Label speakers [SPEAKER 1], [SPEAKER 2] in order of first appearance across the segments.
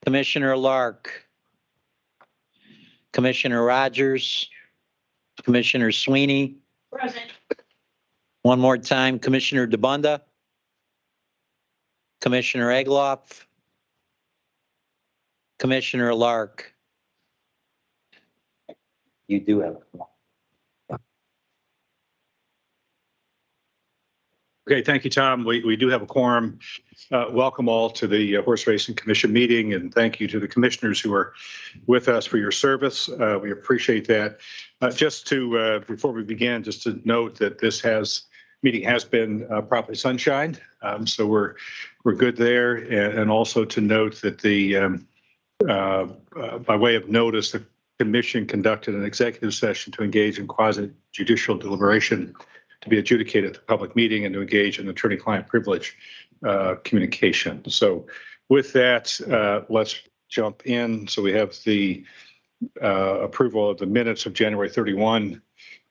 [SPEAKER 1] Commissioner Lark, Commissioner Rogers, Commissioner Sweeney.
[SPEAKER 2] Present.
[SPEAKER 1] One more time, Commissioner DeBunda, Commissioner Egloff, Commissioner Lark. You do have a
[SPEAKER 3] Okay, thank you, Tom. We do have a quorum. Welcome all to the Horse Racing Commission meeting, and thank you to the commissioners who are with us for your service. We appreciate that. Just to, before we begin, just to note that this meeting has been properly sunshined, so we're good there. And also to note that by way of notice, the commission conducted an executive session to engage in quasi-judicial deliberation to be adjudicated at the public meeting and to engage in attorney-client privilege communication. So with that, let's jump in. So we have the approval of the minutes of January 31.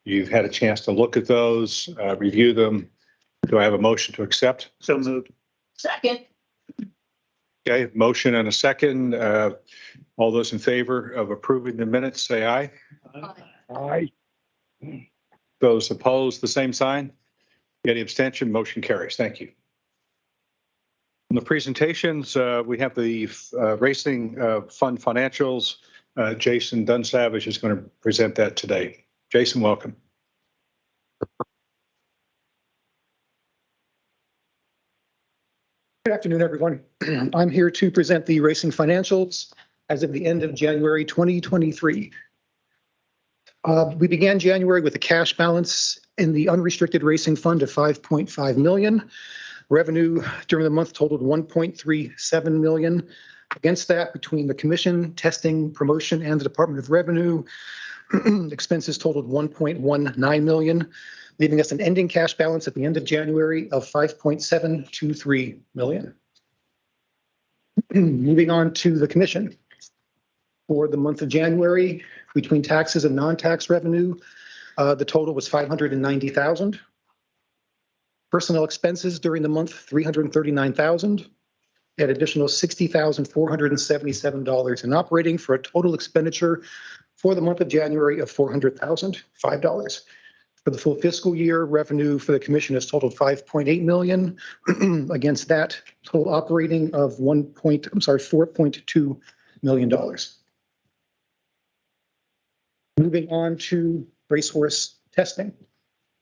[SPEAKER 3] You've had a chance to look at those, review them. Do I have a motion to accept?
[SPEAKER 4] So moved.
[SPEAKER 2] Second.
[SPEAKER 3] Okay, motion and a second. All those in favor of approving the minutes, say aye.
[SPEAKER 4] Aye.
[SPEAKER 3] Those opposed, the same sign. Any abstention, motion carries. Thank you. In the presentations, we have the Racing Fund financials. Jason Dunsavage is going to present that today. Jason, welcome.
[SPEAKER 5] Good afternoon, everyone. I'm here to present the racing financials as of the end of January 2023. We began January with a cash balance in the unrestricted racing fund of 5.5 million. Revenue during the month totaled 1.37 million. Against that, between the commission, testing, promotion, and the Department of Revenue, expenses totaled 1.19 million, leaving us an ending cash balance at the end of January of 5.723 million. Moving on to the commission. For the month of January, between taxes and non-tax revenue, the total was 590,000. Personnel expenses during the month, 339,000. An additional $60,477 in operating for a total expenditure for the month of January of $400,005. For the full fiscal year, revenue for the commission has totaled 5.8 million. Against that, total operating of $4.2 million. Moving on to racehorse testing.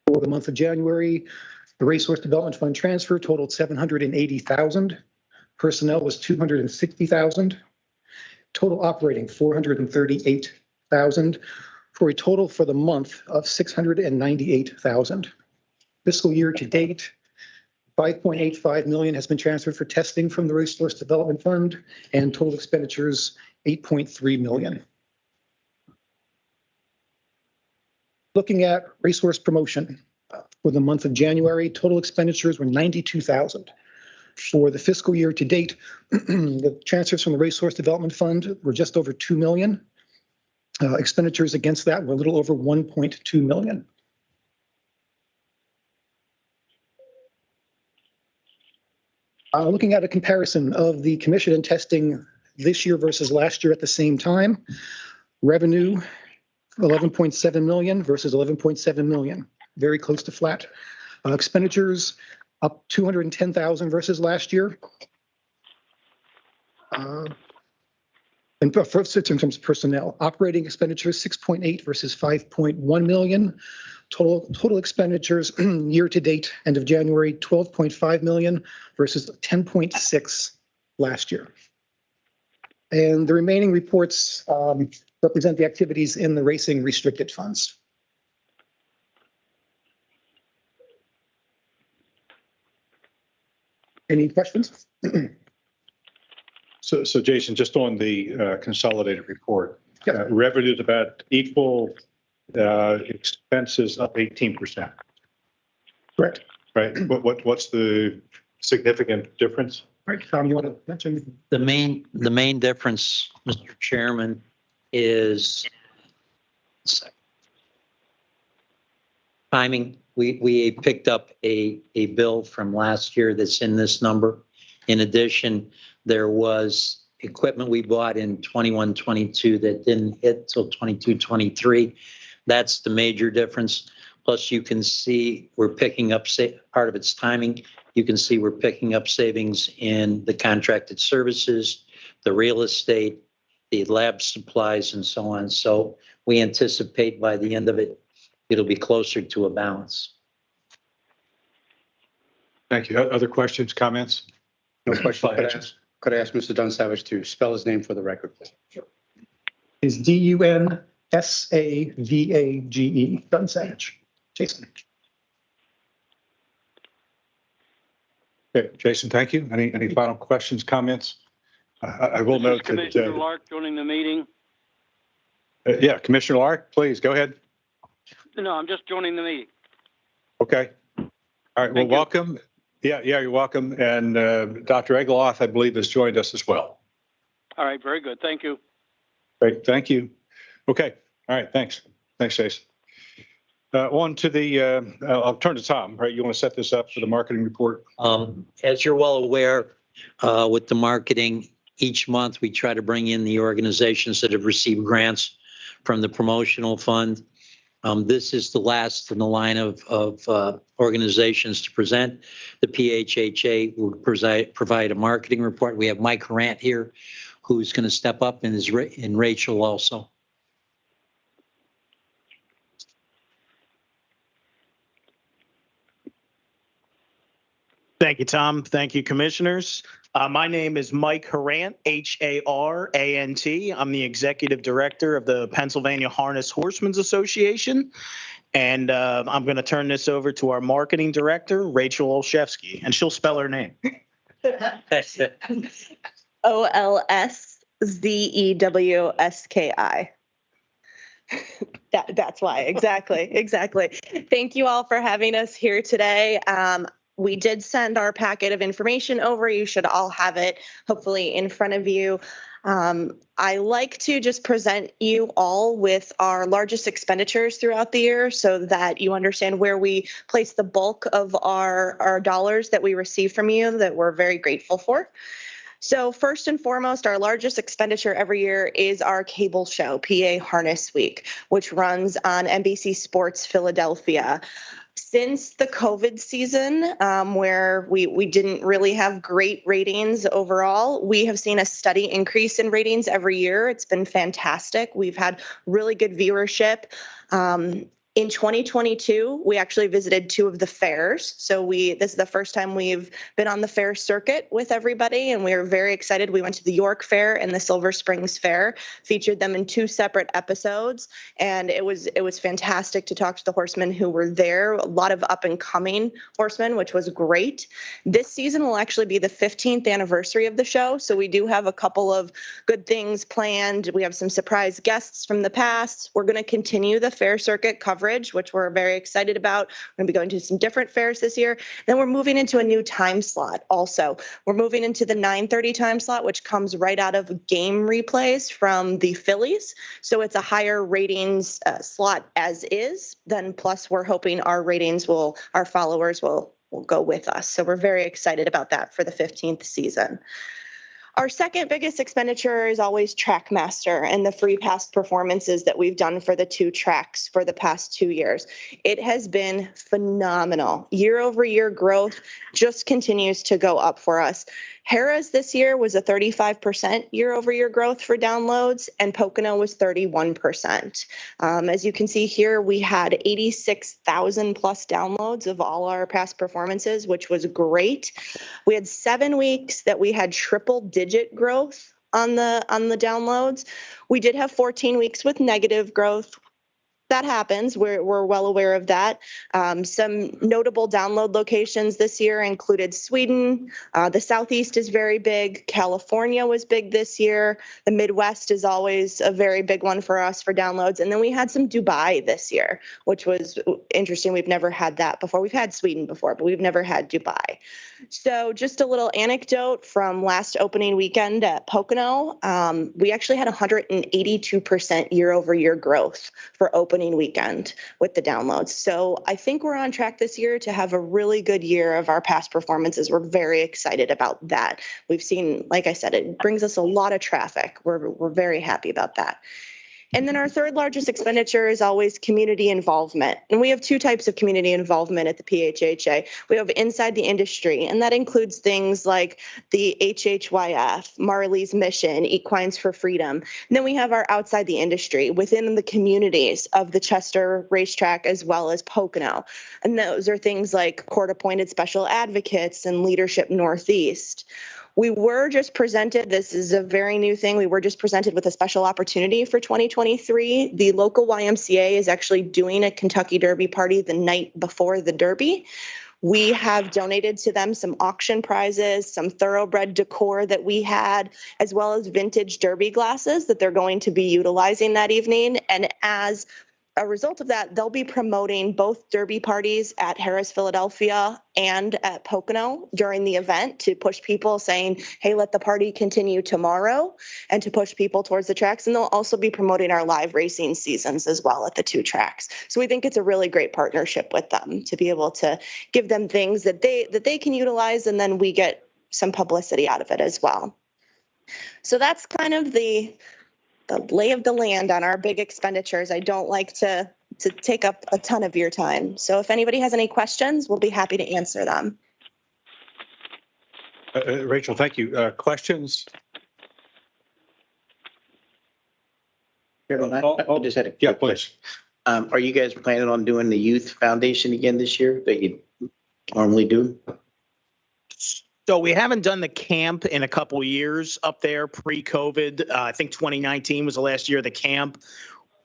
[SPEAKER 5] For the month of January, the Racehorse Development Fund transfer totaled 780,000. Personnel was 260,000. Total operating 438,000 for a total for the month of 698,000. Fiscal year to date, 5.85 million has been transferred for testing from the Racehorse Development Fund, and total expenditures 8.3 million. Looking at racehorse promotion for the month of January, total expenditures were 92,000. For the fiscal year to date, the transfers from the Racehorse Development Fund were just over 2 million. Expenditures against that were a little over 1.2 million. Looking at a comparison of the commission and testing this year versus last year at the same time, revenue 11.7 million versus 11.7 million, very close to flat. Expenditures up 210,000 versus last year. And first, in terms of personnel, operating expenditures 6.8 versus 5.1 million. Total expenditures year to date, end of January, 12.5 million versus 10.6 last year. And the remaining reports represent the activities in the racing restricted funds. Any questions?
[SPEAKER 3] So Jason, just on the consolidated report,
[SPEAKER 5] Yeah.
[SPEAKER 3] revenue is about equal, expenses up 18%,
[SPEAKER 5] Correct.
[SPEAKER 3] right? What's the significant difference?
[SPEAKER 5] Right, Tom, you want to mention?
[SPEAKER 1] The main difference, Mr. Chairman, is timing. We picked up a bill from last year that's in this number. In addition, there was equipment we bought in 21, 22 that didn't hit till 22, 23. That's the major difference. Plus, you can see we're picking up, part of its timing. You can see we're picking up savings in the contracted services, the real estate, the lab supplies, and so on. So we anticipate by the end of it, it'll be closer to a balance.
[SPEAKER 3] Thank you. Other questions, comments?
[SPEAKER 2] No question.
[SPEAKER 3] Financials?
[SPEAKER 2] Could I ask Mr. Dunsavage to spell his name for the record, please?
[SPEAKER 5] Is Dunsavage, Dunsavage. Jason.
[SPEAKER 3] Okay, Jason, thank you. Any final questions, comments? I will note that.
[SPEAKER 4] Commissioner Lark joining the meeting.
[SPEAKER 3] Yeah, Commissioner Lark, please go ahead.
[SPEAKER 4] No, I'm just joining the meeting.
[SPEAKER 3] Okay. All right. Well,
[SPEAKER 4] Thank you.
[SPEAKER 3] welcome. Yeah, you're welcome. And Dr. Egloff, I believe, has joined us as well.
[SPEAKER 4] All right, very good. Thank you.
[SPEAKER 3] Great. Thank you. Okay. All right. Thanks. Thanks, Jason. On to the, I'll turn to Tom, right? You want to set this up for the marketing report?
[SPEAKER 1] As you're well aware, with the marketing, each month we try to bring in the organizations that have received grants from the promotional fund. This is the last in the line of organizations to present. The PHHA will provide a marketing report. We have Mike Harant here, who's going to step up, and Rachel also.
[SPEAKER 6] Thank you, Tom. Thank you, commissioners. My name is Mike Harant, Harant. I'm the executive director of the Pennsylvania Harness Horsemen's Association. And I'm going to turn this over to our marketing director, Rachel Olszewski, and she'll spell her name.
[SPEAKER 7] Olszewski. That's why. Exactly. Thank you all for having us here today. We did send our packet of information over. You should all have it, hopefully, in front of you. I like to just present you all with our largest expenditures throughout the year so that you understand where we place the bulk of our dollars that we receive from you that we're very grateful for. So first and foremost, our largest expenditure every year is our cable show, PA Harness Week, which runs on NBC Sports Philadelphia. Since the COVID season, where we didn't really have great ratings overall, we have seen a steady increase in ratings every year. It's been fantastic. We've had really good viewership. In 2022, we actually visited 2 of the fairs. So this is the first time we've been on the fair circuit with everybody, and we are very excited. We went to the York Fair and the Silver Springs Fair, featured them in 2 separate episodes, and it was fantastic to talk to the horsemen who were there. A lot of up and coming horsemen, which was great. This season will actually be the 15th anniversary of the show, so we do have a couple of good things planned. We have some surprise guests from the past. We're going to continue the fair circuit coverage, which we're very excited about. We're going to be going to some different fairs this year. Then we're moving into a new time slot also. We're moving into the 9:30 time slot, which comes right out of game replays from the Phillies. So it's a higher ratings slot as is. Then plus we're hoping our followers will go with us. So we're very excited about that for the 15th season. Our second biggest expenditure is always Trackmaster and the free pass performances that we've done for the 2 tracks for the past 2 years. It has been phenomenal. Year over year growth just continues to go up for us. Harrah's this year was a 35% year over year growth for downloads, and Pocono was 31%. As you can see here, we had 86,000 plus downloads of all our past performances, which was great. We had 7 weeks that we had triple digit growth on the downloads. We did have 14 weeks with negative growth. That happens. We're well aware of that. Some notable download locations this year included Sweden. The Southeast is very big. California was big this year. The Midwest is always a very big one for us for downloads. And then we had some Dubai this year, which was interesting. We've never had that before. We've had Sweden before, but we've never had Dubai. So just a little anecdote from last opening weekend at Pocono. We actually had 182% year over year growth for opening opening weekend with the downloads. So I think we're on track this year to have a really good year of our past performances. We're very excited about that. We've seen, like I said, it brings us a lot of traffic. We're very happy about that. And then our third largest expenditure is always community involvement. And we have two types of community involvement at the PHHA. We have inside the industry, and that includes things like the HHYF, Marley's Mission, Equines for Freedom. And then we have our outside the industry within the communities of the Chester racetrack as well as Pocono. And those are things like court-appointed special advocates and Leadership Northeast. We were just presented, this is a very new thing, we were just presented with a special opportunity for 2023. The local YMCA is actually doing a Kentucky Derby party the night before the Derby. We have donated to them some auction prizes, some thoroughbred decor that we had, as well as vintage Derby glasses that they're going to be utilizing that evening. And as a result of that, they'll be promoting both Derby parties at Harris, Philadelphia and at Pocono during the event to push people saying, hey, let the party continue tomorrow, and to push people towards the tracks. And they'll also be promoting our live racing seasons as well at the two tracks. So we think it's a really great partnership with them to be able to give them things that they can utilize, and then we get some publicity out of it as well. So that's kind of the lay of the land on our big expenditures. I don't like to take up a ton of your time. So if anybody has any questions, we'll be happy to answer them.
[SPEAKER 3] Rachel, thank you. Questions?
[SPEAKER 8] Chairman, I just had a
[SPEAKER 3] Yeah,
[SPEAKER 8] quick question.
[SPEAKER 3] please.
[SPEAKER 8] Are you guys planning on doing the youth foundation again this year that you normally do?
[SPEAKER 6] So we haven't done the camp in a couple of years up there pre-COVID. I think 2019 was the last year of the camp.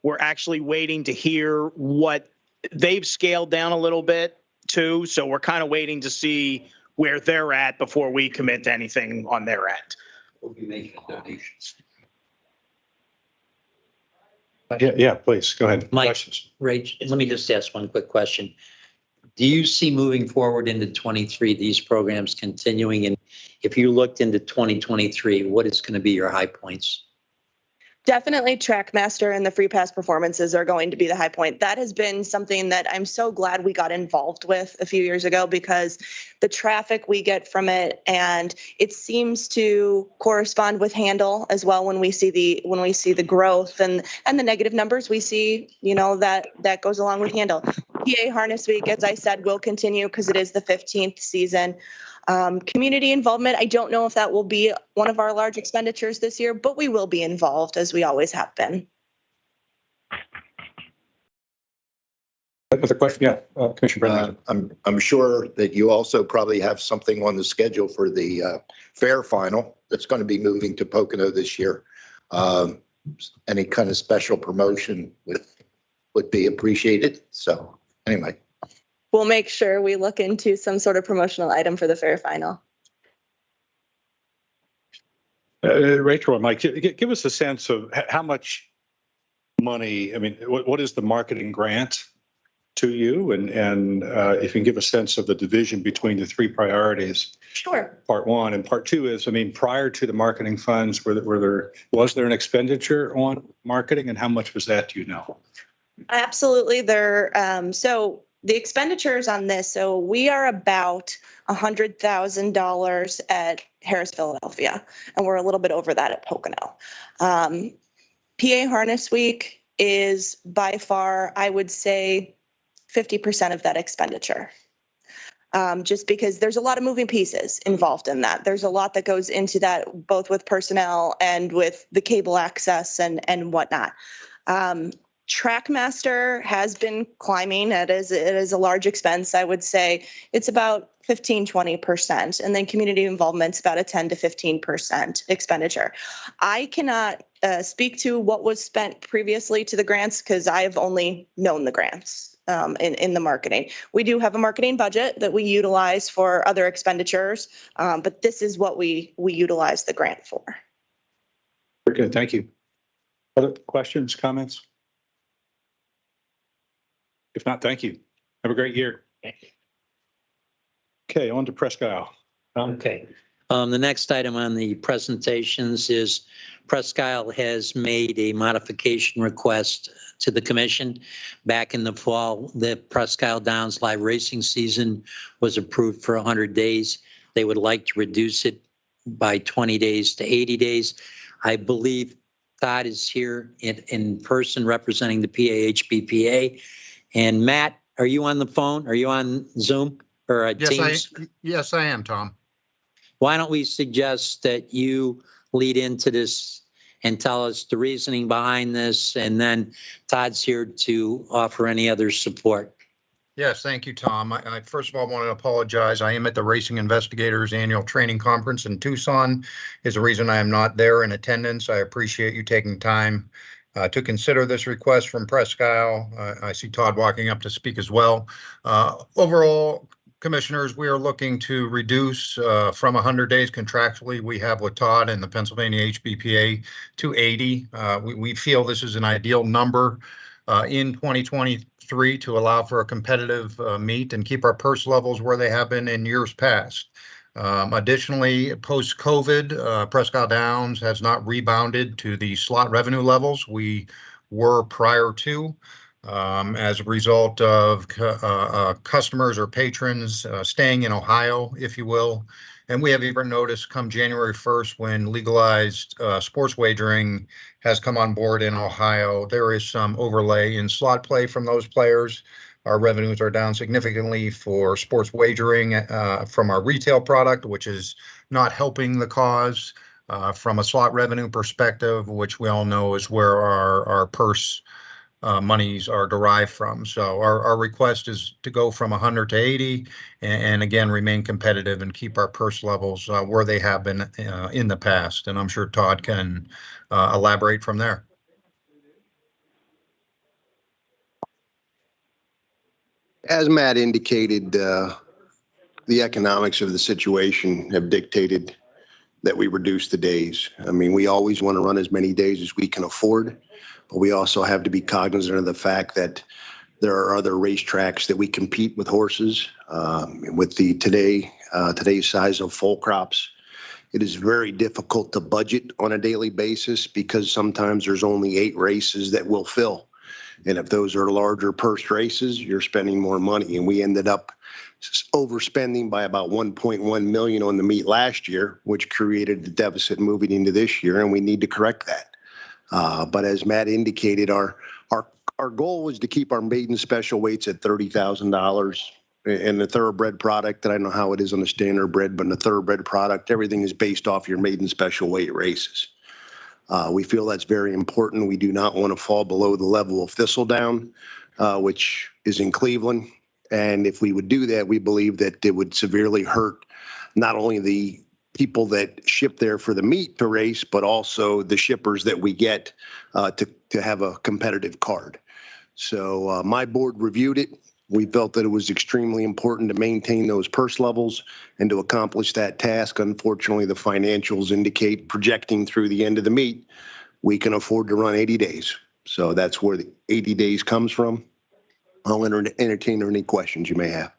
[SPEAKER 6] We're actually waiting to hear what they've scaled down a little bit too. So we're kind of waiting to see where they're at before we commit to anything on their end.
[SPEAKER 1] We'll be making donations.
[SPEAKER 3] Yeah, please, go ahead.
[SPEAKER 1] Mike.
[SPEAKER 3] Questions?
[SPEAKER 1] Rach, let me just ask one quick question. Do you see moving forward into 23, these programs continuing? And if you looked into 2023, what is going to be your high points?
[SPEAKER 7] Definitely Trackmaster and the free pass performances are going to be the high point. That has been something that I'm so glad we got involved with a few years ago, because the traffic we get from it, and it seems to correspond with handle as well when we see the growth and the negative numbers we see, that goes along with handle. PA Harness Week, as I said, will continue because it is the 15th season. Community involvement, I don't know if that will be one of our large expenditures this year, but we will be involved as we always have been.
[SPEAKER 3] Another question? Yeah, Commissioner Brennan.
[SPEAKER 9] I'm sure that you also probably have something on the schedule for the fair final that's going to be moving to Pocono this year. Any kind of special promotion would be appreciated. So anyway.
[SPEAKER 7] We'll make sure we look into some sort of promotional item for the fair final.
[SPEAKER 3] Rachel or Mike, give us a sense of how much money, I mean, what is the marketing grant to you? And if you can give a sense of the division between the three priorities.
[SPEAKER 7] Sure.
[SPEAKER 3] Part one, and part two is, I mean, prior to the marketing funds, was there an expenditure on marketing, and how much was that, do you know?
[SPEAKER 7] Absolutely. So the expenditures on this, so we are about $100,000 at Harris, Philadelphia, and we're a little bit over that at Pocono. PA Harness Week is by far, I would say, 50% of that expenditure. Just because there's a lot of moving pieces involved in that. There's a lot that goes into that, both with personnel and with the cable access and whatnot. Trackmaster has been climbing. It is a large expense. I would say it's about 15-20%. And then community involvement's about a 10 to 15% expenditure. I cannot speak to what was spent previously to the grants because I've only known the grants in the marketing. We do have a marketing budget that we utilize for other expenditures, but this is what we utilize the grant for.
[SPEAKER 3] Very good, thank you. Other questions, comments? If not, thank you. Have a great year. Okay, on to Presque Isle.
[SPEAKER 1] Okay. The next item on the presentations is Presque Isle has made a modification request to the commission. Back in the fall, the Presque Isle Downs live racing season was approved for 100 days. They would like to reduce it by 20 days to 80 days. I believe Todd is here in person representing the PAHBPA. And Matt, are you on the phone? Are you on Zoom or Teams?
[SPEAKER 10] Yes, I am, Tom.
[SPEAKER 1] Why don't we suggest that you lead into this and tell us the reasoning behind this, and then Todd's here to offer any other support.
[SPEAKER 10] Yes, thank you, Tom. I first of all want to apologize. I am at the Racing Investigators Annual Training Conference in Tucson. Is the reason I am not there in attendance. I appreciate you taking time to consider this request from Presque Isle. I see Todd walking up to speak as well. Overall, Commissioners, we are looking to reduce from 100 days contractually we have with Todd and the Pennsylvania HBPA to 80. We feel this is an ideal number in 2023 to allow for a competitive meet and keep our purse levels where they have been in years past. Additionally, post-COVID, Presque Isle Downs has not rebounded to the slot revenue levels we were prior to. As a result of customers or patrons staying in Ohio, if you will. And we have even noticed come January 1st, when legalized sports wagering has come on board in Ohio, there is some overlay in slot play from those players. Our revenues are down significantly for sports wagering from our retail product, which is not helping the cause from a slot revenue perspective, which we all know is where our purse monies are derived from. So our request is to go from 100 to 80 and again, remain competitive and keep our purse levels where they have been in the past. And I'm sure Todd can elaborate from there.
[SPEAKER 11] As Matt indicated, the economics of the situation have dictated that we reduce the days. I mean, we always want to run as many days as we can afford. But we also have to be cognizant of the fact that there are other racetracks that we compete with horses. With the today's size of full crops, it is very difficult to budget on a daily basis because sometimes there's only 8 races that will fill. And if those are larger purse races, you're spending more money. And we ended up overspending by about 1.1 million on the meet last year, which created the deficit moving into this year, and we need to correct that. But as Matt indicated, our goal was to keep our maiden special weights at $30,000. In the thoroughbred product, and I don't know how it is on the standardbred, but in the thoroughbred product, everything is based off your maiden special weight races. We feel that's very important. We do not want to fall below the level of Thistledown, which is in Cleveland. And if we would do that, we believe that it would severely hurt not only the people that ship there for the meet to race, but also the shippers that we get to have a competitive card. So my board reviewed it. We felt that it was extremely important to maintain those purse levels and to accomplish that task. Unfortunately, the financials indicate projecting through the end of the meet, we can afford to run 80 days. So that's where the 80 days comes from. I'll entertain any questions you may have.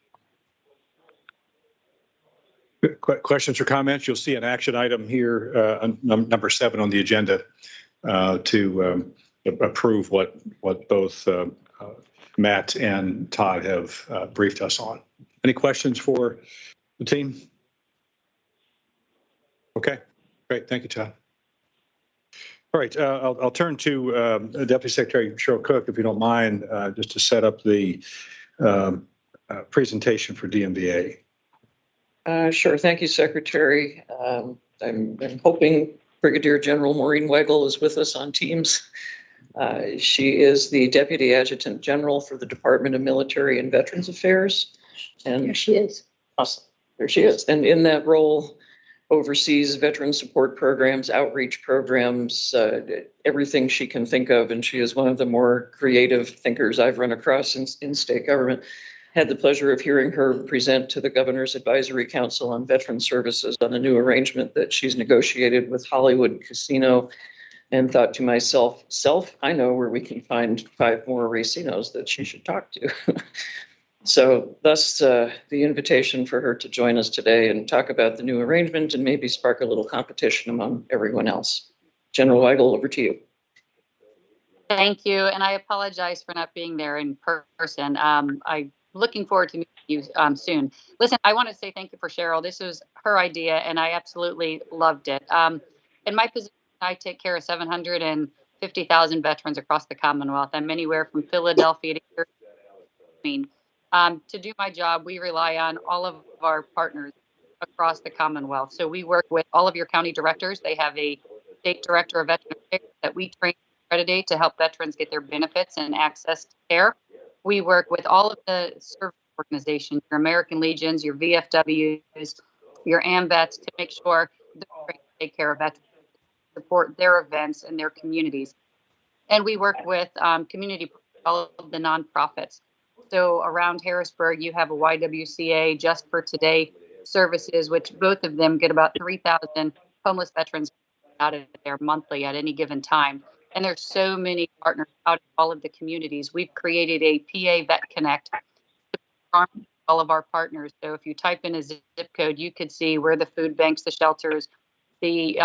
[SPEAKER 3] Questions or comments? You'll see an action item here, number 7 on the agenda, to approve what both Matt and Todd have briefed us on. Any questions for the team? Okay, great. Thank you, Todd. All right, I'll turn to Deputy Secretary Cheryl Cook, if you don't mind, just to set up the presentation for DMVA.
[SPEAKER 12] Sure. Thank you, Secretary. I'm hoping Brigadier General Maureen Weigel is with us on Teams. She is the Deputy Adjutant General for the Department of Military and Veterans Affairs. And
[SPEAKER 13] There she is.
[SPEAKER 12] awesome. There she is. And in that role, oversees veteran support programs, outreach programs, everything she can think of. And she is one of the more creative thinkers I've run across in state government. Had the pleasure of hearing her present to the Governor's Advisory Council on Veteran Services on a new arrangement that she's negotiated with Hollywood Casino, and thought to myself, I know where we can find 5 more racinos that she should talk to. So thus the invitation for her to join us today and talk about the new arrangement and maybe spark a little competition among everyone else. General Weigel, over to you.
[SPEAKER 13] Thank you, and I apologize for not being there in person. I'm looking forward to meeting you soon. Listen, I want to say thank you for Cheryl. This was her idea, and I absolutely loved it. In my position, I take care of 750,000 veterans across the Commonwealth. I'm anywhere from Philadelphia to here. To do my job, we rely on all of our partners across the Commonwealth. So we work with all of your county directors. They have a state director of veteran affairs that we train and accreditate to help veterans get their benefits and access to care. We work with all of the service organizations, your American Legions, your VFWs, your AMVETs, to make sure they're trained to take care of veterans, support their events and their communities. And we work with community, all of the nonprofits. So around Harrisburg, you have a YWCA Just for Today services, which both of them get about 3,000 homeless veterans out of there monthly at any given time. And there's so many partners out in all of the communities. We've created a PA Vet Connect to all of our partners. So if you type in a zip code, you could see where the food banks, the shelters, the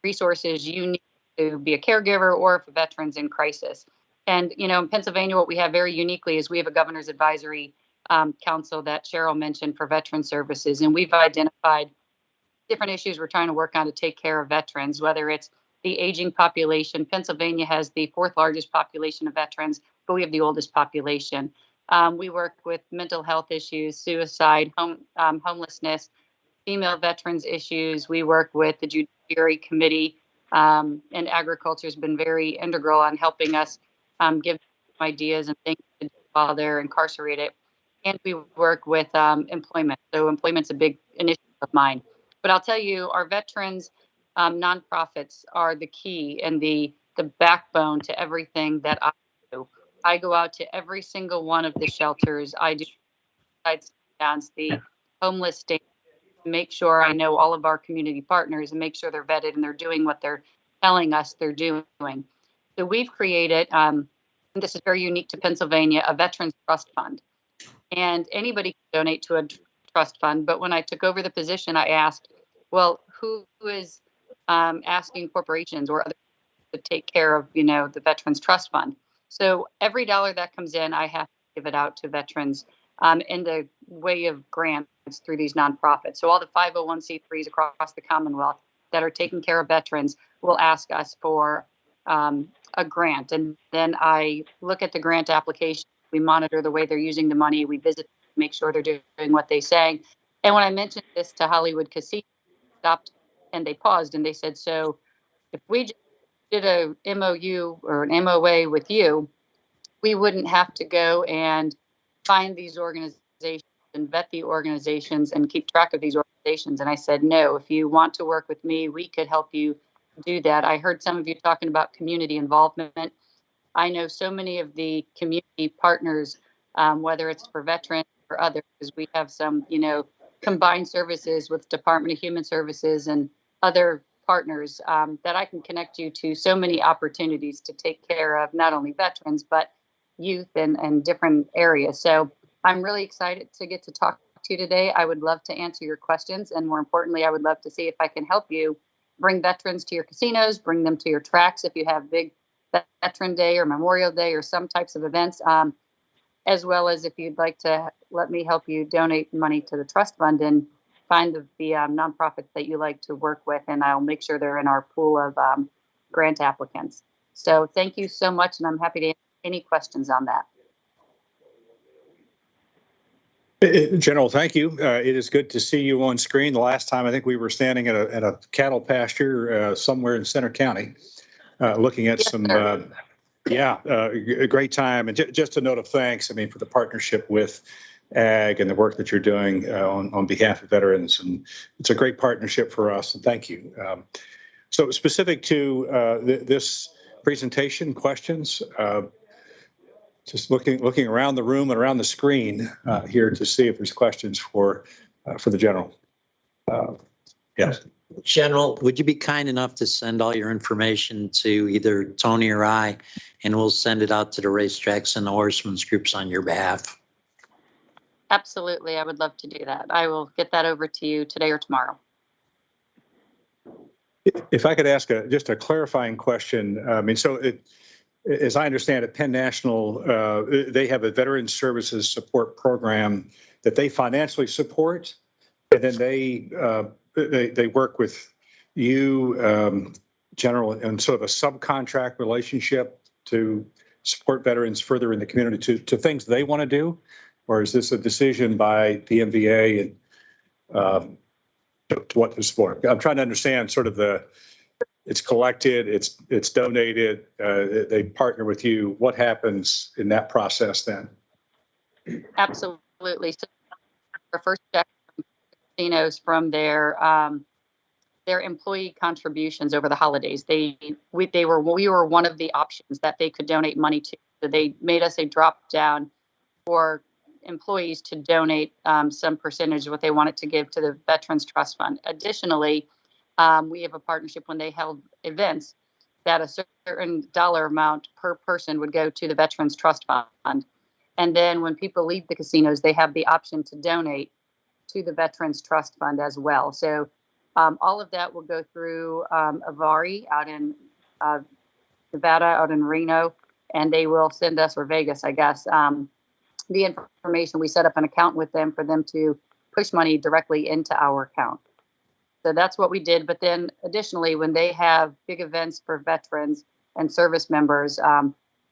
[SPEAKER 13] resources you need to be a caregiver or if a veteran's in crisis. And, you know, in Pennsylvania, what we have very uniquely is we have a governor's advisory council that Cheryl mentioned for veteran services. And we've identified different issues we're trying to work on to take care of veterans, whether it's the aging population. Pennsylvania has the 4th largest population of veterans, but we have the oldest population. We work with mental health issues, suicide, homelessness, female veterans issues. We work with the Judiciary Committee, and agriculture has been very integral on helping us give ideas and things to do while they're incarcerated. And we work with employment. So employment's a big initiative of mine. But I'll tell you, our veterans nonprofits are the key and the backbone to everything that I do. I go out to every single one of the shelters. I do the homeless state, make sure I know all of our community partners and make sure they're vetted and they're doing what they're telling us they're doing. So we've created, and this is very unique to Pennsylvania, a Veterans Trust Fund. And anybody can donate to a trust fund. But when I took over the position, I asked, well, who is asking corporations or others to take care of, you know, the Veterans Trust Fund? So every dollar that comes in, I have to give it out to veterans in the way of grants through these nonprofits. So all the 501c3s across the Commonwealth that are taking care of veterans will ask us for a grant. And then I look at the grant application. We monitor the way they're using the money. We visit, make sure they're doing what they say. And when I mentioned this to Hollywood Casino, stopped and they paused and they said, so if we just did a MOU or an MOA with you, we wouldn't have to go and find these organizations and vet the organizations and keep track of these organizations. And I said, no, if you want to work with me, we could help you do that. I heard some of you talking about community involvement. I know so many of the community partners, whether it's for veterans or others, because we have some, you know, combined services with Department of Human Services and other partners that I can connect you to so many opportunities to take care of not only veterans, but youth and different areas. So I'm really excited to get to talk to you today. I would love to answer your questions. And more importantly, I would love to see if I can help you bring veterans to your casinos, bring them to your tracks if you have big Veteran Day or Memorial Day or some types of events, as well as if you'd like to let me help you donate money to the trust fund and find the nonprofits that you like to work with, and I'll make sure they're in our pool of grant applicants. So thank you so much, and I'm happy to answer any questions on that.
[SPEAKER 3] General, thank you. It is good to see you on screen. The last time I think we were standing at a cattle pasture somewhere in Center County, looking at some, a great time. And just a note of thanks, I mean, for the partnership with Ag and the work that you're doing on behalf of veterans. And it's a great partnership for us, and thank you. So specific to this presentation, questions, just looking around the room and around the screen here to see if there's questions for the general. Yes.
[SPEAKER 1] General, would you be kind enough to send all your information to either Tony or I, and we'll send it out to the racetracks and the horsemen's groups on your behalf?
[SPEAKER 13] Absolutely. I would love to do that. I will get that over to you today or tomorrow.
[SPEAKER 3] If I could ask just a clarifying question. I mean, so as I understand it, Penn National, they have a Veteran Services Support Program that they financially support, and then they work with you, General, in sort of a subcontract relationship to support veterans further in the community to things they want to do, or is this a decision by the MVA and to what to support? I'm trying to understand sort of it's collected, it's donated, they partner with you. What happens in that process then?
[SPEAKER 13] Absolutely. So our first check from casinos from their employee contributions over the holidays. We were one of the options that they could donate money to. So they made us a drop down for employees to donate some percentage of what they wanted to give to the Veterans Trust Fund. Additionally, we have a partnership when they held events that a certain dollar amount per person would go to the Veterans Trust Fund. And then when people leave the casinos, they have the option to donate to the Veterans Trust Fund as well. So all of that will go through Avari out in Nevada, out in Reno, and they will send us, or Vegas, I guess, the information. We set up an account with them for them to push money directly into our account. So that's what we did. But then additionally, when they have big events for veterans and service members,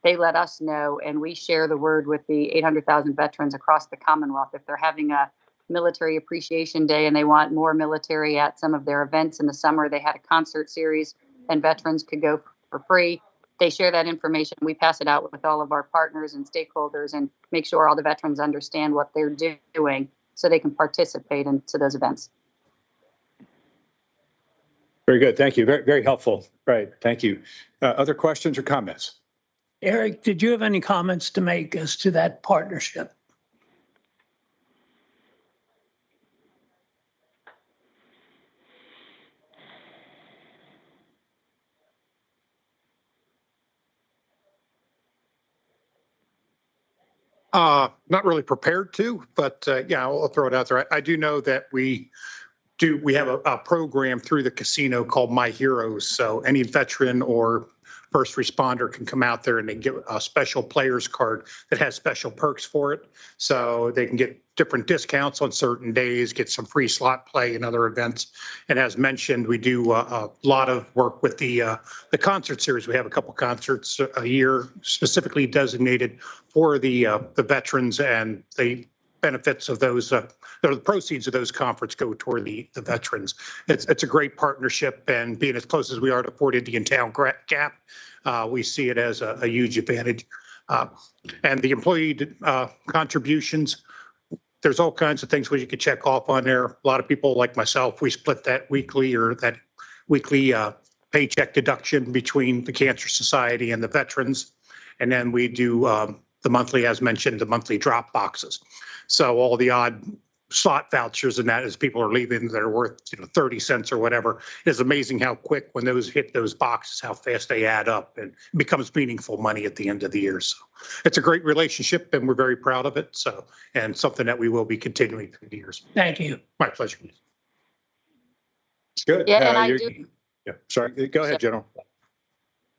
[SPEAKER 13] they let us know, and we share the word with the 800,000 veterans across the Commonwealth. If they're having a Military Appreciation Day and they want more military at some of their events in the summer, they had a concert series and veterans could go for free. They share that information. We pass it out with all of our partners and stakeholders and make sure all the veterans understand what they're doing so they can participate into those events.
[SPEAKER 3] Very good. Thank you. Very, very helpful. Right. Thank you. Other questions or comments?
[SPEAKER 14] Eric, did you have any comments to make as to that partnership?
[SPEAKER 10] Not really prepared to, but yeah, I'll throw it out there. I do know that we have a program through the casino called My Heroes. So any veteran or first responder can come out there and they get a special player's card that has special perks for it. So they can get different discounts on certain days, get some free slot play and other events. And as mentioned, we do a lot of work with the concert series. We have a couple concerts a year specifically designated for the veterans, and the benefits of those, the proceeds of those conferences go toward the veterans. It's a great partnership, and being as close as we are to Fort Indian Town Gap, we see it as a huge advantage. And the employee contributions, there's all kinds of things where you could check off on there. A lot of people like myself, we split that weekly paycheck deduction between the Cancer Society and the veterans. And then we do the monthly, as mentioned, the monthly drop boxes. So all the odd slot vouchers and that, as people are leaving, that are worth 30 cents or whatever. It's amazing how quick when those hit those boxes, how fast they add up, and it becomes meaningful money at the end of the year. So it's a great relationship, and we're very proud of it. So, and something that we will be continuing through the years.
[SPEAKER 14] Thank you.
[SPEAKER 10] My pleasure.
[SPEAKER 3] It's good.
[SPEAKER 13] Yeah, and I do.
[SPEAKER 3] Yeah, sorry. Go ahead, General.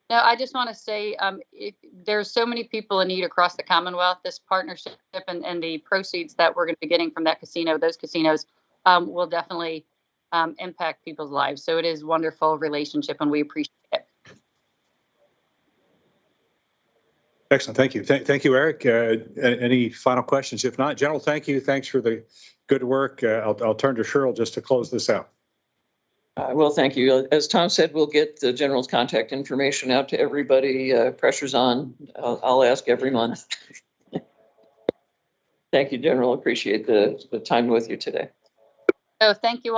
[SPEAKER 13] No, I just want to say there's so many people in need across the Commonwealth. This partnership and the proceeds that we're going to be getting from that casino, those casinos, will definitely impact people's lives. So it is a wonderful relationship, and we appreciate it.
[SPEAKER 3] Excellent. Thank you. Thank you, Eric. Any final questions? If not, General, thank you. Thanks for the good work. I'll turn to Cheryl just to close this out.
[SPEAKER 12] Well, thank you. As Tom said, we'll get the general's contact information out to everybody. Pressure's on. I'll ask every month. Thank you, General. Appreciate the time with you today.
[SPEAKER 13] So thank you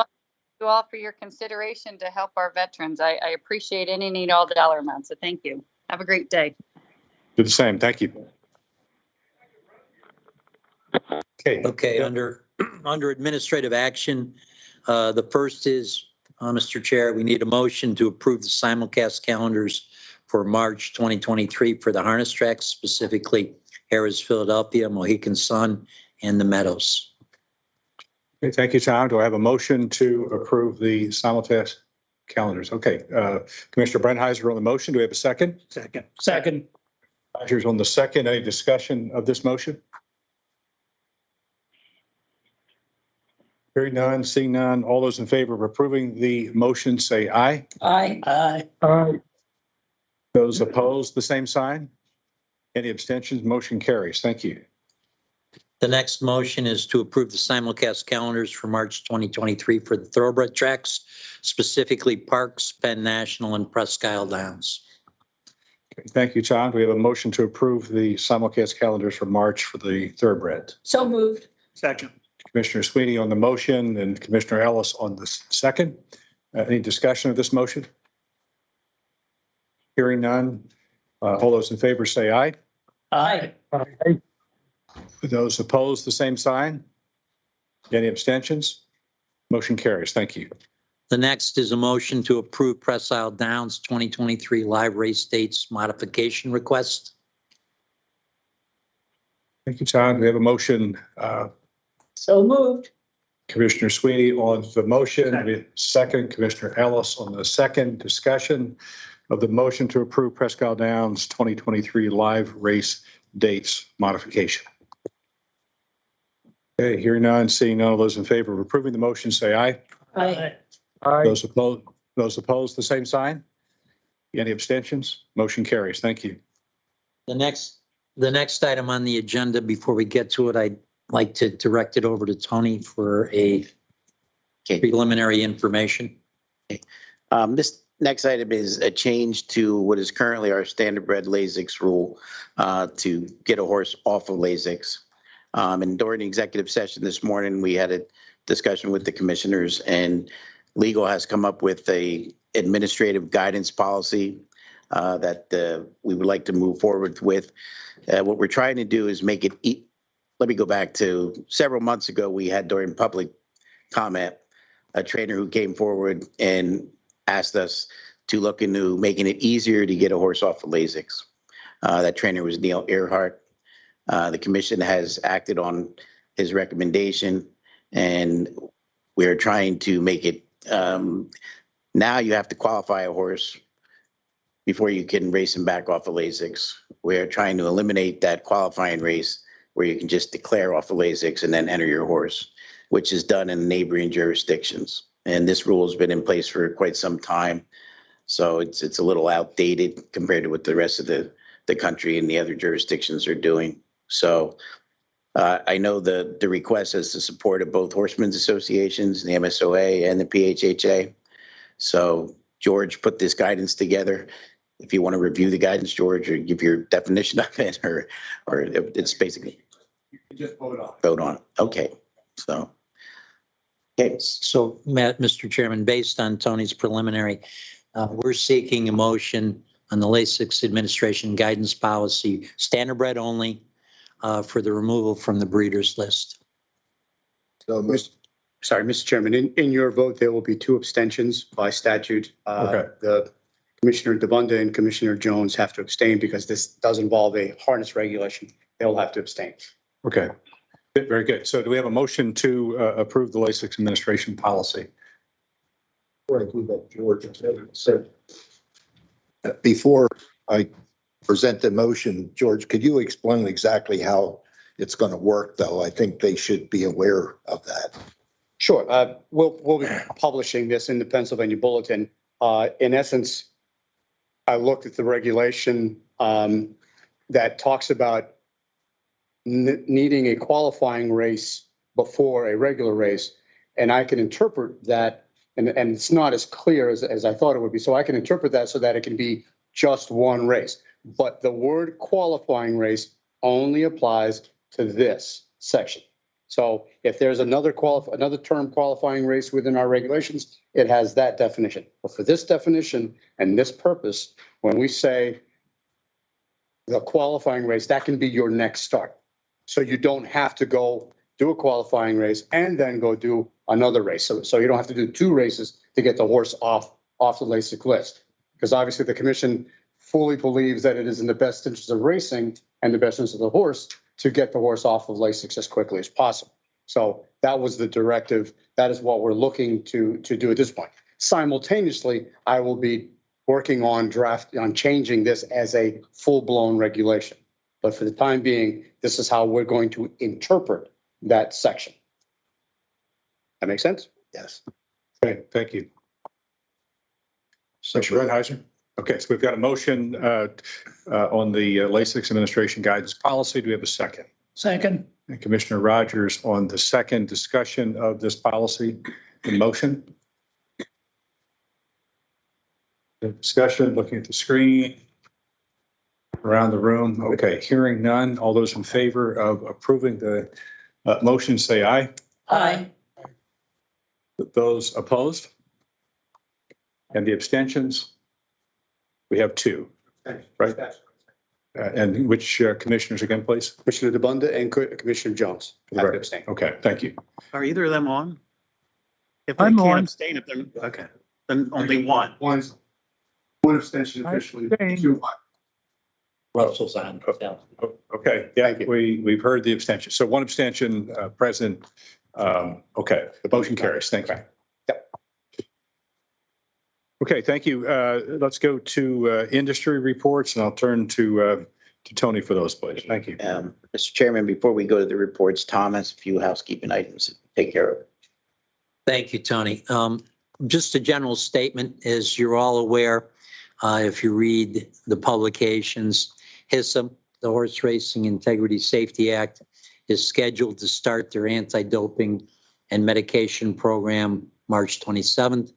[SPEAKER 13] all for your consideration to help our veterans. I appreciate any and all the dollar amounts. So thank you. Have a great day.
[SPEAKER 3] Do the same. Thank you.
[SPEAKER 1] Okay. Under administrative action, the first is, Mr. Chair, we need a motion to approve the simulcast calendars for March 2023 for the harness tracks, specifically Harris, Philadelphia, Mohegan Sun, and the Meadows.
[SPEAKER 3] Okay, thank you, Tom. Do I have a motion to approve the simulcast calendars? Okay, Commissioner Brenheiser on the motion. Do we have a second?
[SPEAKER 14] Second. Second.
[SPEAKER 3] Advisors on the second. Any discussion of this motion? Hearing none, seeing none. All those in favor of approving the motion, say aye.
[SPEAKER 14] Aye. Aye. Aye.
[SPEAKER 3] Those opposed, the same sign. Any abstentions? Motion carries. Thank you.
[SPEAKER 1] The next motion is to approve the simulcast calendars for March 2023 for the Thoroughbred tracks, specifically Parks, Penn National, and Presque Isle Downs.
[SPEAKER 3] Okay, thank you, Tom. Do we have a motion to approve the simulcast calendars for March for the Thoroughbred?
[SPEAKER 14] So moved. Second.
[SPEAKER 3] Commissioner Sweeney on the motion and Commissioner Ellis on the second. Any discussion of this motion? Hearing none. All those in favor say aye.
[SPEAKER 14] Aye. Aye.
[SPEAKER 3] Those opposed, the same sign. Any abstentions? Motion carries. Thank you.
[SPEAKER 1] The next is a motion to approve Presque Isle Downs 2023 live race dates modification request.
[SPEAKER 3] Thank you, Tom. We have a motion.
[SPEAKER 14] So moved.
[SPEAKER 3] Commissioner Sweeney on the motion. Second, Commissioner Ellis on the second. Discussion of the motion to approve Presque Isle Downs 2023 live race dates modification. Okay, hearing none, seeing none, all those in favor of approving the motion, say aye.
[SPEAKER 14] Aye.
[SPEAKER 3] Those opposed, the same sign. Any abstentions? Motion carries. Thank you.
[SPEAKER 1] The next item on the agenda, before we get to it, I'd like to direct it over to Tony for a preliminary information.
[SPEAKER 8] This next item is a change to what is currently our standardbred Lasix rule to get a horse off of Lasix. And during the executive session this morning, we had a discussion with the commissioners, and legal has come up with a administrative guidance policy that we would like to move forward with. What we're trying to do is make it let me go back to several months ago. We had during public comment a trainer who came forward and asked us to look into making it easier to get a horse off of Lasix. That trainer was Neil Earhart. The commission has acted on his recommendation, and we're trying to make it now you have to qualify a horse before you can race him back off of Lasix. We're trying to eliminate that qualifying race where you can just declare off of Lasix and then enter your horse, which is done in neighboring jurisdictions. And this rule has been in place for quite some time. So it's a little outdated compared to what the rest of the country and the other jurisdictions are doing. So I know the request is the support of both horsemen's associations, the MSOA and the PHHA. So George put this guidance together. If you want to review the guidance, George, or give your definition of it, or it's basically
[SPEAKER 3] You can just vote on it.
[SPEAKER 8] vote on it. Okay. So, okay.
[SPEAKER 1] So, Mr. Chairman, based on Tony's preliminary, we're seeking a motion on the Lasix administration guidance policy, standardbred only, for the removal from the breeders list.
[SPEAKER 9] So,
[SPEAKER 2] Sorry, Mr. Chairman, in your vote, there will be 2 abstentions by statute.
[SPEAKER 3] Okay.
[SPEAKER 2] The Commissioner DeBunda and Commissioner Jones have to abstain because this does involve a harness regulation. They'll have to abstain.
[SPEAKER 3] Okay, very good. So do we have a motion to approve the Lasix administration policy?
[SPEAKER 9] Before I present the motion, George, could you explain exactly how it's going to work, though? I think they should be aware of that.
[SPEAKER 2] Sure. We'll be publishing this in the Pennsylvania Bulletin. In essence, I looked at the regulation that talks about needing a qualifying race before a regular race, and I can interpret that, and it's not as clear as I thought it would be, so I can interpret that so that it can be just one race. But the word qualifying race only applies to this section. So if there's another term qualifying race within our regulations, it has that definition. But for this definition and this purpose, when we say the qualifying race, that can be your next start. So you don't have to go do a qualifying race and then go do another race. So you don't have to do 2 races to get the horse off the LASIK list. Because obviously the commission fully believes that it is in the best interest of racing and the best interest of the horse to get the horse off of Lasix as quickly as possible. So that was the directive. That is what we're looking to do at this point. Simultaneously, I will be working on changing this as a full-blown regulation. But for the time being, this is how we're going to interpret that section. That makes sense?
[SPEAKER 9] Yes.
[SPEAKER 3] Okay, thank you. Commissioner Redheiser? Okay, so we've got a motion on the Lasix Administration Guidance Policy. Do we have a second?
[SPEAKER 14] Second.
[SPEAKER 3] And Commissioner Rogers on the second discussion of this policy in motion. The discussion, looking at the screen, around the room. Okay, hearing none. All those in favor of approving the motion, say aye.
[SPEAKER 14] Aye.
[SPEAKER 3] Those opposed? And the abstentions? We have two, right? And which commissioners again, please?
[SPEAKER 2] Commissioner DeBunda and Commissioner Jones. I would abstain.
[SPEAKER 3] Okay, thank you.
[SPEAKER 6] Are either of them on? If they
[SPEAKER 14] I'm
[SPEAKER 6] can't
[SPEAKER 14] on.
[SPEAKER 6] abstain, if they're, okay, then only one.
[SPEAKER 2] One abstention officially.
[SPEAKER 14] abstain.
[SPEAKER 1] Russell's on.
[SPEAKER 3] Okay, yeah, we've heard the abstention. So one abstention present. Okay, the motion carries. Thank you. Okay, thank you. Let's go to industry reports, and I'll turn to Tony for those, please. Thank you.
[SPEAKER 8] Mr. Chairman, before we go to the reports, Tom has a few housekeeping items to take care of.
[SPEAKER 1] Thank you, Tony. Just a general statement, as you're all aware, if you read the publications, HISA, the Horse Racing Integrity Safety Act, is scheduled to start their anti-doping and medication program March 27th.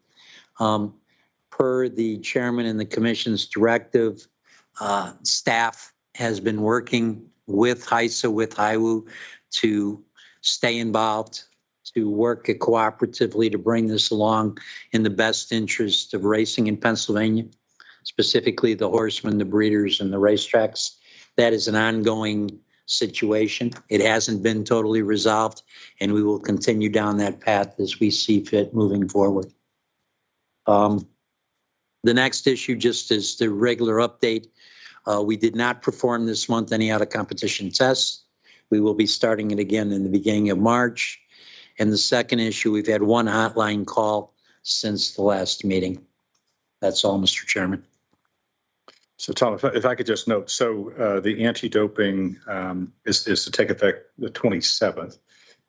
[SPEAKER 1] Per the chairman and the commission's directive, staff has been working with HISA, with HIWU, to stay involved, to work cooperatively to bring this along in the best interest of racing in Pennsylvania, specifically the horsemen, the breeders, and the racetracks. That is an ongoing situation. It hasn't been totally resolved, and we will continue down that path as we see fit moving forward. The next issue, just as the regular update, we did not perform this month any out of competition tests. We will be starting it again in the beginning of March. And the second issue, we've had one hotline call since the last meeting. That's all, Mr. Chairman.
[SPEAKER 3] So Tom, if I could just note, so the anti-doping is to take effect the 27th,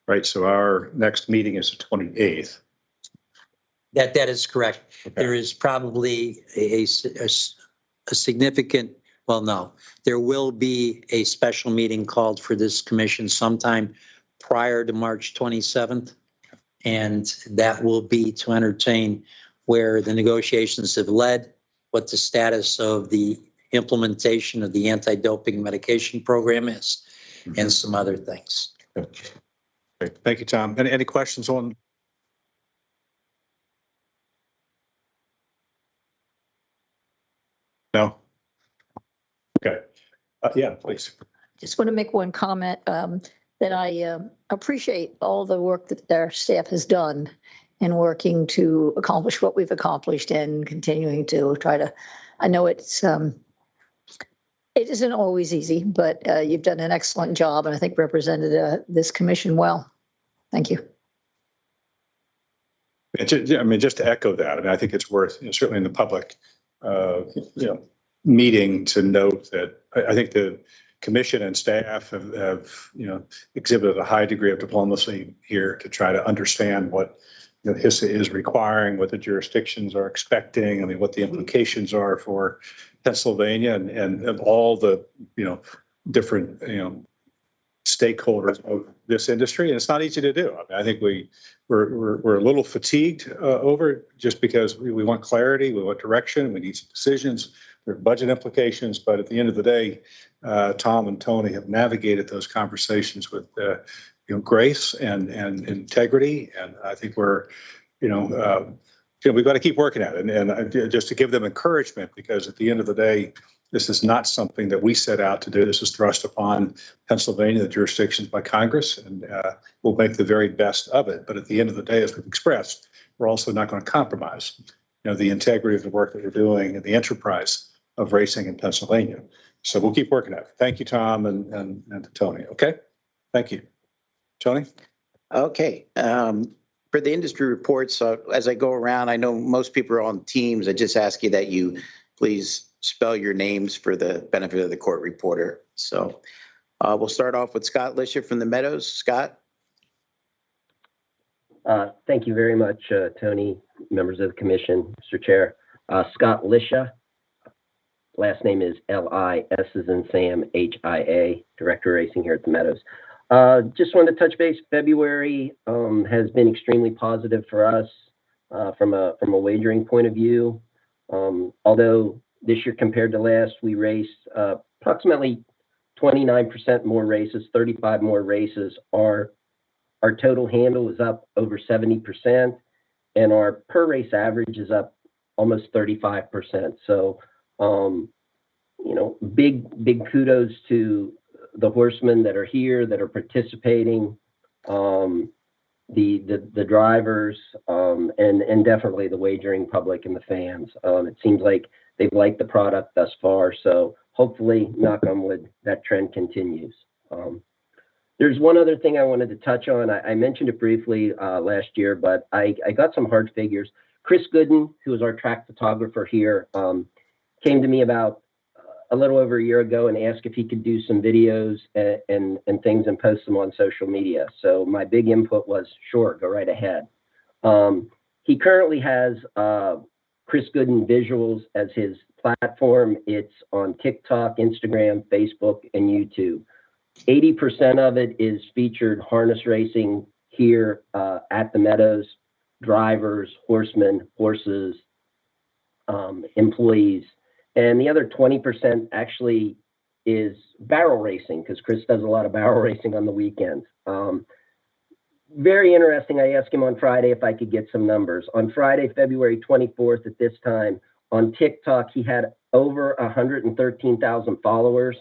[SPEAKER 3] right? So our next meeting is the 28th.
[SPEAKER 1] That is correct.
[SPEAKER 3] Okay.
[SPEAKER 1] There is probably a significant, well, no, there will be a special meeting called for this commission sometime prior to March 27th. And that will be to entertain where the negotiations have led, what the status of the implementation of the anti-doping medication program is, and some other things.
[SPEAKER 3] Great. Thank you, Tom. Any questions on? No? Okay. Yeah, please.
[SPEAKER 15] Just want to make one comment that I appreciate all the work that our staff has done in working to accomplish what we've accomplished and continuing to try to, I know it isn't always easy, but you've done an excellent job and I think represented this commission well. Thank you.
[SPEAKER 3] I mean, just to echo that, I mean, I think it's worth, certainly in the public, meeting to note that I think the commission and staff have exhibited a high degree of diplomacy here to try to understand what HISA is requiring, what the jurisdictions are expecting. I mean, what the implications are for Pennsylvania and all the different stakeholders of this industry. And it's not easy to do. I mean, I think we're a little fatigued over it just because we want clarity, we want direction, we need some decisions. There are budget implications, but at the end of the day, Tom and Tony have navigated those conversations with grace and integrity, and I think we've got to keep working at it, and just to give them encouragement, because at the end of the day, this is not something that we set out to do. This is thrust upon Pennsylvania, the jurisdictions by Congress, and we'll make the very best of it. But at the end of the day, as we've expressed, we're also not going to compromise, the integrity of the work that we're doing and the enterprise of racing in Pennsylvania. So we'll keep working at it. Thank you, Tom and to Tony. Okay. Thank you. Tony?
[SPEAKER 8] Okay. For the industry reports, as I go around, I know most people are on Teams. I just ask you that you please spell your names for the benefit of the court reporter. So we'll start off with Scott Lisha from the Meadows. Scott?
[SPEAKER 16] Thank you very much, Tony, members of the commission, Mr. Chair. Scott Lisha, last name is L-I-S as in Sam, H-I-A, Director of Racing here at the Meadows. Just wanted to touch base. February has been extremely positive for us from a wagering point of view. Although this year compared to last, we raced approximately 29% more races, 35 more races. Our total handle is up over 70%, and our per race average is up almost 35%. So, big kudos to the horsemen that are here, that are participating, the drivers, and definitely the wagering public and the fans. It seems like they've liked the product thus far. So hopefully, knock on wood, that trend continues. There's one other thing I wanted to touch on. I mentioned it briefly last year, but I got some hard figures. Chris Gooden, who is our track photographer here, came to me about a little over a year ago and asked if he could do some videos and things and post them on social media. So my big input was, sure, go right ahead. He currently has Chris Gooden Visuals as his platform. It's on TikTok, Instagram, Facebook, and YouTube. 80% of it is featured harness racing here at the Meadows, drivers, horsemen, horses, employees. And the other 20% actually is barrel racing, because Chris does a lot of barrel racing on the weekends. Very interesting. I asked him on Friday if I could get some numbers. On Friday, February 24th at this time, on TikTok, he had over 113,000 followers.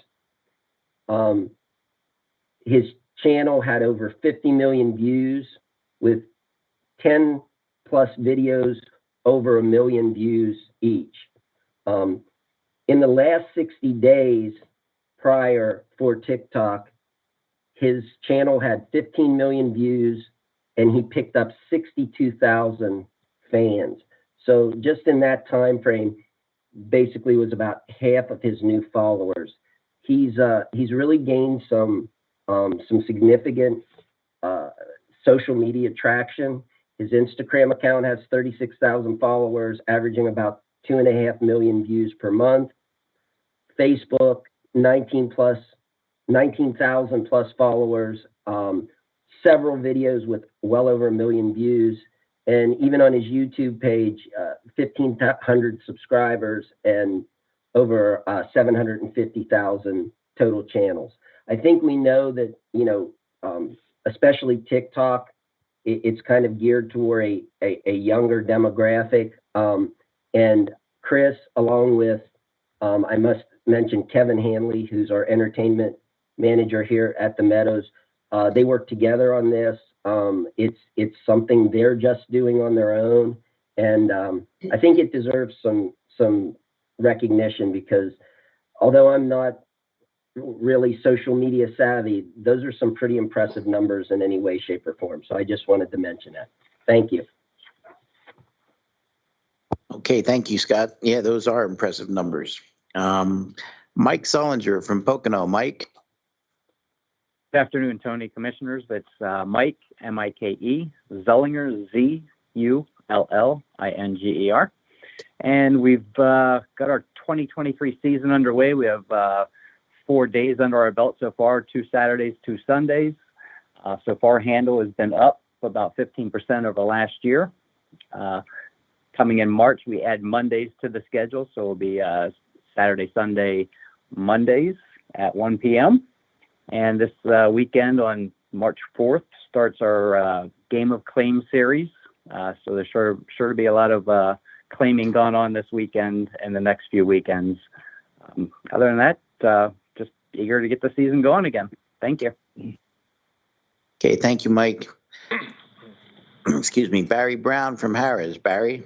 [SPEAKER 16] His channel had over 50 million views, with 10 plus videos over 1 million views each. In the last 60 days prior for TikTok, his channel had 15 million views and he picked up 62,000 fans. So just in that time frame, basically was about half of his new followers. He's really gained some significant social media traction. His Instagram account has 36,000 followers, averaging about 2.5 million views per month. Facebook, 19,000 plus followers, several videos with well over 1 million views. And even on his YouTube page, 1,500 subscribers and over 750,000 total channels. I think we know that, especially TikTok, it's kind of geared toward a younger demographic. And Chris, along with, I must mention Kevin Hanley, who's our entertainment manager here at the Meadows. They work together on this. It's something they're just doing on their own. And I think it deserves some recognition, because although I'm not really social media savvy, those are some pretty impressive numbers in any way, shape, or form. So I just wanted to mention that. Thank you.
[SPEAKER 8] Okay, thank you, Scott. Yeah, those are impressive numbers. Mike Sullinger from Pocono. Mike?
[SPEAKER 17] Good afternoon, Tony, commissioners. It's Mike, M-I-K-E, Zullinger, Z-U-L-L-I-N-G-E-R. And we've got our 2023 season underway. We have 4 days under our belt so far, 2 Saturdays, 2 Sundays. So far, handle has been up about 15% over last year. Coming in March, we add Mondays to the schedule. So it'll be Saturday, Sunday, Mondays at 1 p.m. And this weekend on March 4th starts our Game of Claim series. So there's sure to be a lot of claiming going on this weekend and the next few weekends. Other than that, just eager to get the season going again. Thank you.
[SPEAKER 8] Okay, thank you, Mike. Excuse me, Barry Brown from Harris. Barry?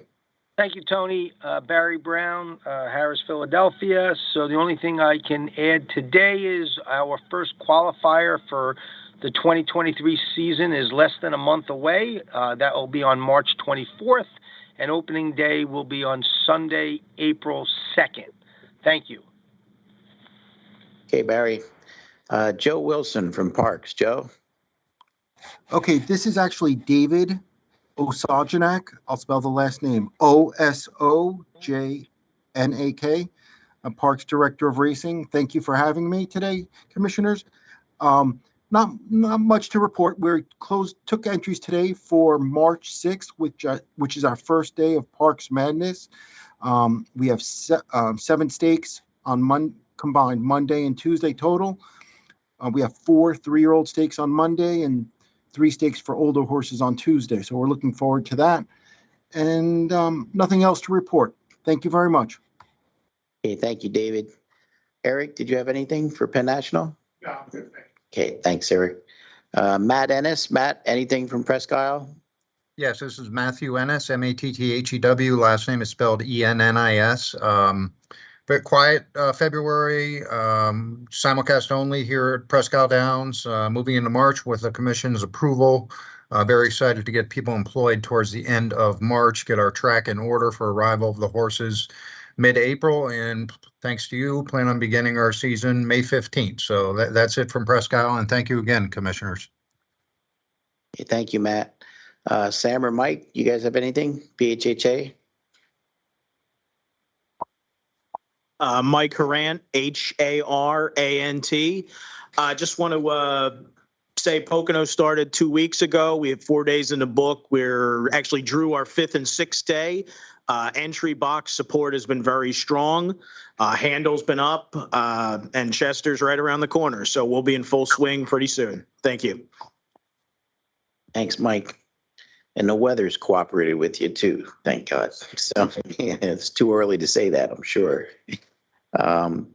[SPEAKER 18] Thank you, Tony. Barry Brown, Harris, Philadelphia. So the only thing I can add today is our first qualifier for the 2023 season is less than a month away. That will be on March 24th, and opening day will be on Sunday, April 2nd. Thank you.
[SPEAKER 8] Okay, Barry. Joe Wilson from Parks. Joe?
[SPEAKER 19] Okay, this is actually David Osajanak. I'll spell the last name Osojnak. I'm Parks Director of Racing. Thank you for having me today, Commissioners. Not much to report. We're took entries today for March 6th, which is our first day of Parks Madness. We have 7 stakes on combined Monday and Tuesday total. We have 4 3-year-old stakes on Monday and 3 stakes for older horses on Tuesday. So we're looking forward to that. And nothing else to report. Thank you very much.
[SPEAKER 8] Okay, thank you, David. Eric, did you have anything for Penn National?
[SPEAKER 10] No, I'm good.
[SPEAKER 8] Okay, thanks, Eric. Matt Ennis. Matt, anything from Presque Isle?
[SPEAKER 10] Yes, this is Matthew Ennis, Matthew. Last name is spelled Ennis. Very quiet February, simulcast only here at Presque Isle Downs, moving into March with the commission's approval. Very excited to get people employed towards the end of March, get our track in order for arrival of the horses mid-April, and thanks to you, plan on beginning our season May 15th. So that's it from Presque Isle, and thank you again, Commissioners.
[SPEAKER 8] Okay, thank you, Matt. Sam or Mike, you guys have anything? PHHA?
[SPEAKER 6] Mike Harant, Harant. Just want to say Pocono started 2 weeks ago. We have 4 days in the book. We're actually drew our 5th and 6th day. Entry box support has been very strong. Handle's been up, and Chester's right around the corner. So we'll be in full swing pretty soon. Thank you.
[SPEAKER 8] Thanks, Mike. And the weather's cooperated with you too. Thank God. So yeah, it's too early to say that, I'm sure.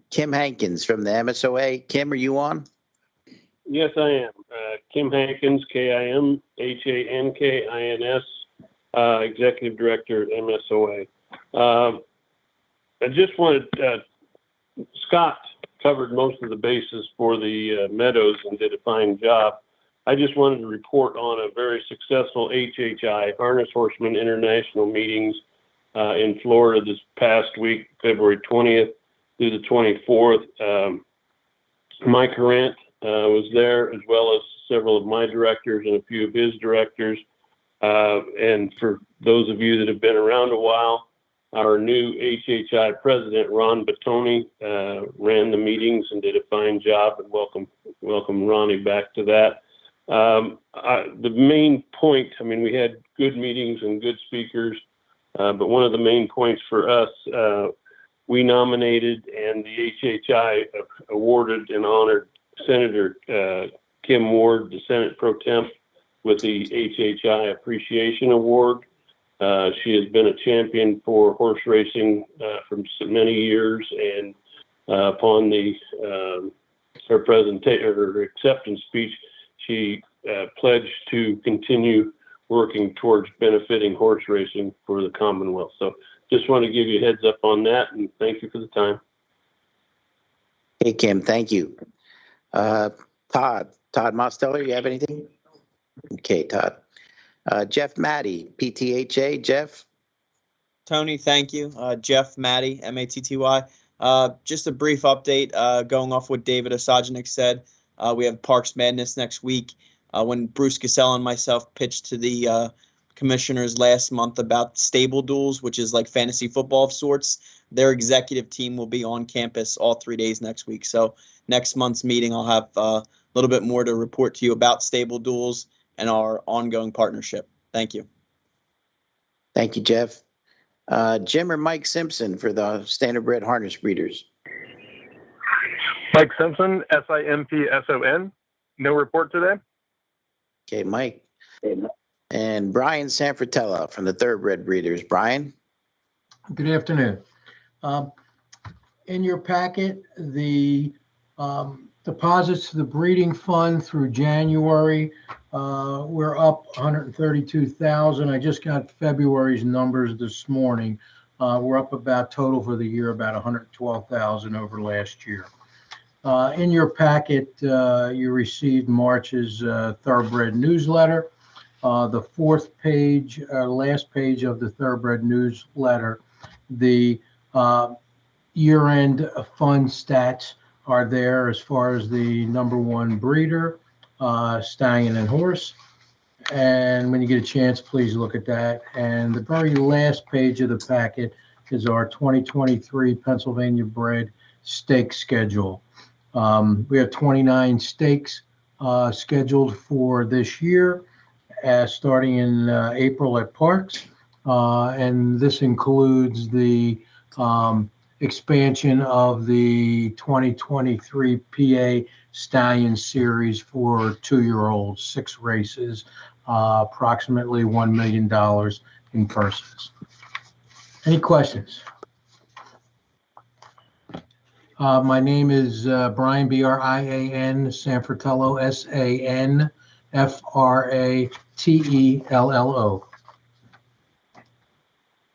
[SPEAKER 8] Kim Hankins from the MSOA. Kim, are you on?
[SPEAKER 20] Yes, I am. Kim Hankins, KIM HANKINS, Executive Director at MSOA. I just wanted, Scott covered most of the bases for the Meadows and did a fine job. I just wanted to report on a very successful HHI, Harness Horseman International meetings in Florida this past week, February 20th through the 24th. Mike Harant was there, as well as several of my directors and a few of his directors. And for those of you that have been around a while, our new HHI president, Ron Battoni, ran the meetings and did a fine job, and welcome Ronnie back to that. The main point, I mean, we had good meetings and good speakers, but one of the main points for us, we nominated and the HHI awarded and honored Senator Kim Ward, the Senate Pro Temp, with the HHI Appreciation Award. She has been a champion for horse racing for many years, and upon her presentation, her acceptance speech, she pledged to continue working towards benefiting horse racing for the Commonwealth. So just want to give you a heads up on that, and thank you for the time.
[SPEAKER 8] Hey, Kim, thank you. Todd Mosteller, you have anything? Okay, Todd. Jeff Matty, PTHA. Jeff?
[SPEAKER 21] Tony, thank you. Jeff Matty, Matty. Just a brief update going off what David Osajanek said. We have Parks Madness next week. When Bruce Cassell and myself pitched to the commissioners last month about stable duels, which is like fantasy football of sorts, their executive team will be on campus all 3 days next week. So next month's meeting, I'll have a little bit more to report to you about stable duels and our ongoing partnership. Thank you.
[SPEAKER 8] Thank you, Jeff. Jim or Mike Simpson for the Standardbred Harness Breeders?
[SPEAKER 22] Mike Simpson, Simpson. No report today.
[SPEAKER 8] Okay, Mike. And Brian Sanfratella from the Thoroughbred Breeders. Brian?
[SPEAKER 23] Good afternoon. In your packet, the deposits to the breeding fund through January we're up 132,000. I just got February's numbers this morning. We're up about total for the year, about 112,000 over last year. In your packet, you received March's Thoroughbred newsletter. The fourth page, last page of the Thoroughbred newsletter, the year-end fund stats are there as far as the number one breeder, stallion and horse. And when you get a chance, please look at that. And the very last page of the packet is our 2023 Pennsylvania bred stake schedule. We have 29 stakes scheduled for this year, starting in April at Parks. And this includes the expansion of the 2023 PA Stallion Series for 2-year-olds, 6 races, approximately $1 million in purses. Any questions? My name is Brian, B-R-I-A-N, Sanfratello, S-A-N-F-R-A-T-E-L-L-O.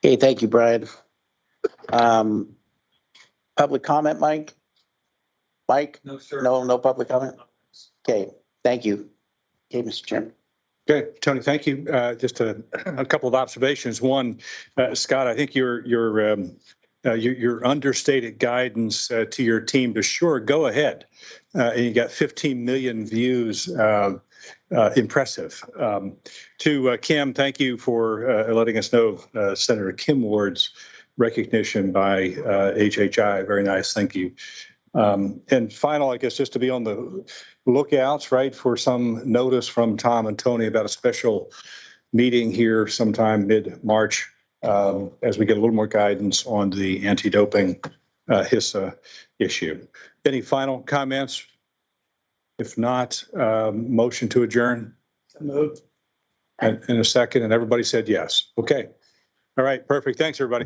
[SPEAKER 8] Okay, thank you, Brian. Public comment, Mike? Mike?
[SPEAKER 3] No, sir.
[SPEAKER 8] No public comment? Okay, thank you. Okay, Mr. Chairman.
[SPEAKER 3] Okay, Tony, thank you. Just a couple of observations. One, Scott, I think your understated guidance to your team to sure go ahead. And you got 15 million views. Impressive. To Kim, thank you for letting us know Senator Kim Ward's recognition by HHI. Very nice. Thank you. And final, I guess, just to be on the lookouts, right, for some notice from Tom and Tony about a special meeting here sometime mid-March as we get a little more guidance on the anti-doping HISA issue. Any final comments? If not, motion to adjourn. Moved. And in a second, and everybody said yes. Okay. All right, perfect. Thanks, everybody.